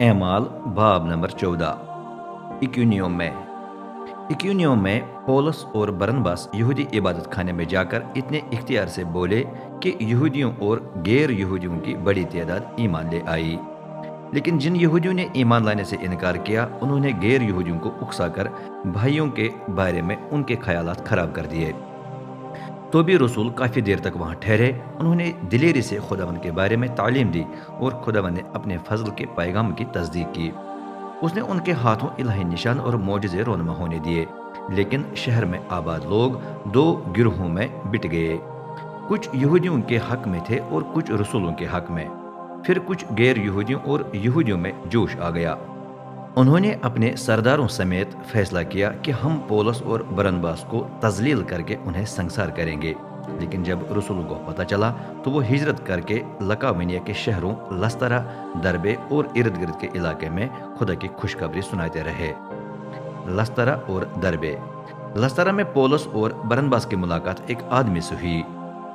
एमाल बाब नंबर 14। इक्यूनियम में पौलुस और बरनबास यहूदी इबादत खाने में जाकर इतने इख्तियार से बोले कि यहूदियों और गैर यहूदियों की बड़ी तादाद ईमान ले आई। लेकिन जिन यहूदियों ने ईमान लाने से इनकार किया, उन्होंने गैर यहूदियों को उकसाकर भाइयों के बारे में उनके ख्यालात खराब कर दिए। तो भी रसूल काफ़ी देर तक वहाँ ठहरे। उन्होंने दिलेरी से खुदावंद के बारे में तालीम दी और खुदावंद ने अपने फजल के पैगाम की तस्दीक की। उसने उनके हाथों इलाही निशान और मोजज़े रोनमा होने दिए। लेकिन शहर में आबाद लोग दो गिरोहों में बिट गए। कुछ यहूदियों के हक में थे और कुछ रसूलों के हक में। फिर कुछ गैर यहूदियों और यहूदियों में जोश आ गया। उन्होंने अपने सरदारों समेत फैसला किया कि हम पौलुस और बरनबास को तजलील करके उन्हें संसार करेंगे। लेकिन जब रसूलों को पता चला तो वो हिजरत करके लकाविनिया के शहरों लस्तरा, दरबे और इर्द गिर्द के इलाके में खुदा की खुशखबरी सुनाते रहे। लस्तरा और दरबे। लस्तरा में पौलुस और बरनबास की मुलाकात एक आदमी से हुई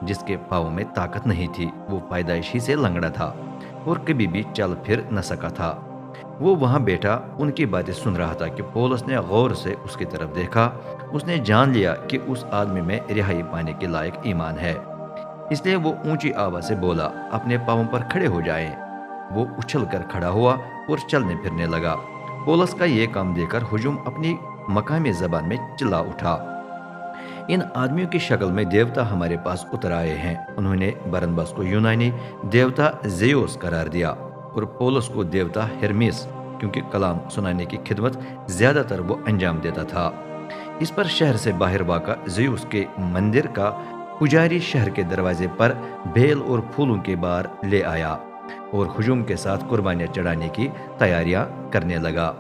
जिसके पाँव में ताकत नहीं थी। वो पैदाइश ही से लंगड़ा था और कभी भी चल फिर न सका था। वो वहाँ बैठा उनकी बातें सुन रहा था कि पौलुस ने गौर से उसकी तरफ देखा। उसने जान लिया कि उस आदमी में रिहाई पाने के लायक ईमान है, इसलिए वो ऊंची आवाज से बोला, अपने पाँवों पर खड़े हो जाएं। वो उछल कर खड़ा हुआ और चलने फिरने लगा। पौलुस का ये काम देखकर हुजूम अपनी मकामी जबान में चिल्ला उठा, इन आदमियों की शक्ल में देवता हमारे पास उतर आए हैं। उन्होंने बरनबास को यूनानी देवता जेउस करार दिया और पौलुस को देवता हेरमेस, क्योंकि कलाम सुनाने की खिदमत ज्यादातर वो अंजाम देता था। इस पर शहर से बाहर वाक़ा जेउस के मंदिर का पुजारी शहर के दरवाजे पर बेल और फूलों के बार ले आया और हुजूम के साथ कुर्बानियां चढ़ाने की तैयारियां करने लगा।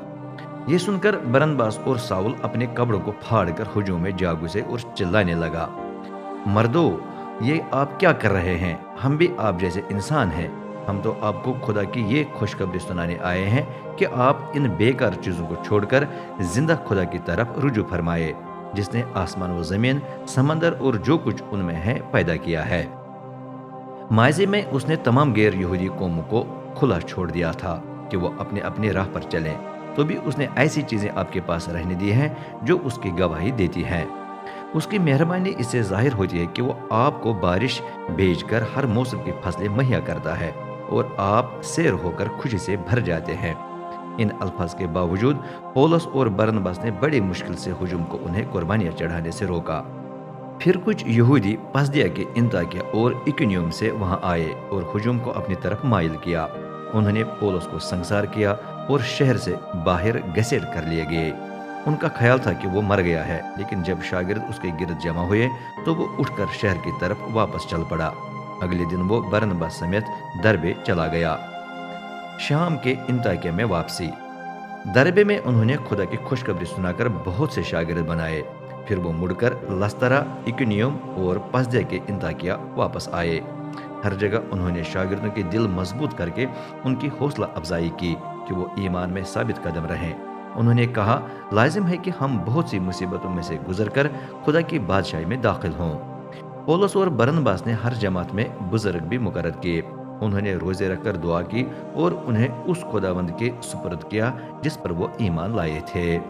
ये सुनकर बरनबास और साउल अपने कपड़ों को फाड़कर हुजूम में जा घुसे और चिल्लाने लगा, मर्दो, ये आप क्या कर रहे हैं? हम भी आप जैसे इंसान हैं। हम तो आपको खुदा की ये खुशखबरी सुनाने आए हैं कि आप इन बेकार चीज़ों को छोड़कर जिंदा खुदा की तरफ रुजू फरमाए, जिसने आसमान व ज़मीन, समंदर और जो कुछ उनमें है पैदा किया है। माज़ी में उसने तमाम गैर यहूदी कौमों को खुला छोड़ दिया था कि वो अपने अपने राह पर चलें। तो भी उसने ऐसी चीज़ें आपके पास रहने दी हैं जो उसकी गवाही देती हैं। उसकी मेहरबानी इससे जाहिर होती है कि वो आपको बारिश भेजकर हर मौसम की फसलें मुहैया करता है और आप सैर होकर खुशी से भर जाते हैं। इन अल्फाज के बावजूद पौलुस और बरनबास ने बड़ी मुश्किल से हुजूम को उन्हें कुर्बानियां चढ़ाने से रोका। फिर कुछ यहूदी पसदिया के इंताकिया और इकुनियम से वहां आए और हुजूम को अपनी तरफ माइल किया। उन्होंने पौलुस को संसार किया और शहर से बाहर घसीट कर लिए गए। उनका ख्याल था कि वो मर गया है, लेकिन जब शागिर्द उसके गिर्द जमा हुए तो वो उठकर शहर की तरफ वापस चल पड़ा। अगले दिन वो बरनबास समेत दरबे चला गया। शाम के इंताकिया में वापसी। दरबे में उन्होंने खुदा की खुशखबरी सुनाकर बहुत से शागिर्द बनाए। फिर वो मुड़कर लस्तरा, इकुनियम और पसदिया के इंताकिया वापस आए। हर जगह उन्होंने शागिर्दों के दिल मजबूत करके उनकी हौसला अफजाई की कि वो ईमान में साबित कदम रहें। उन्होंने कहा, लाजिम है कि हम बहुत सी मुसीबतों में से गुजरकर खुदा की बादशाही में दाखिल हों। पौलुस और बरनबास ने हर जमात में बुजुर्ग भी मुकर्रर किए। उन्होंने रोजे रखकर दुआ की और उन्हें उस खुदावंद के सुपुर्द किया जिस पर वो ईमान लाए थे।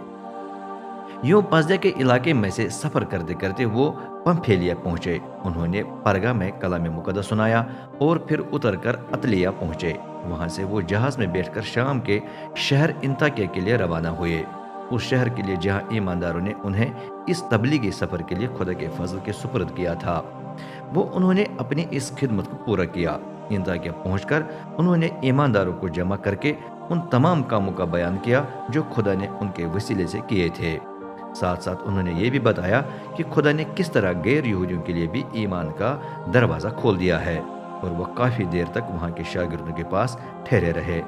यूं पसदिया के इलाके में से सफर करते करते वो पंफेलिया पहुंचे। उन्होंने परगा में कलाम मुकद्दस सुनाया और फिर उतरकर अतलिया पहुंचे। वहां से वो जहाज में बैठकर शाम के शहर इंताकिया के लिए रवाना हुए, उस शहर के लिए जहां ईमानदारों ने उन्हें इस तबलीगी सफर के लिए खुदा के फजल के सुपुर्द किया था। वो उन्होंने अपनी इस खिदमत को पूरा किया। इंताकिया पहुंचकर उन्होंने ईमानदारों को जमा करके उन तमाम कामों का बयान किया जो खुदा ने उनके वसीले से किए थे। साथ साथ उन्होंने ये भी बताया कि खुदा ने किस तरह गैर यहूदियों के लिए भी ईमान का दरवाज़ा खोल दिया है, और वह काफ़ी देर तक वहाँ के शागिर्दों के पास ठहरे रहे।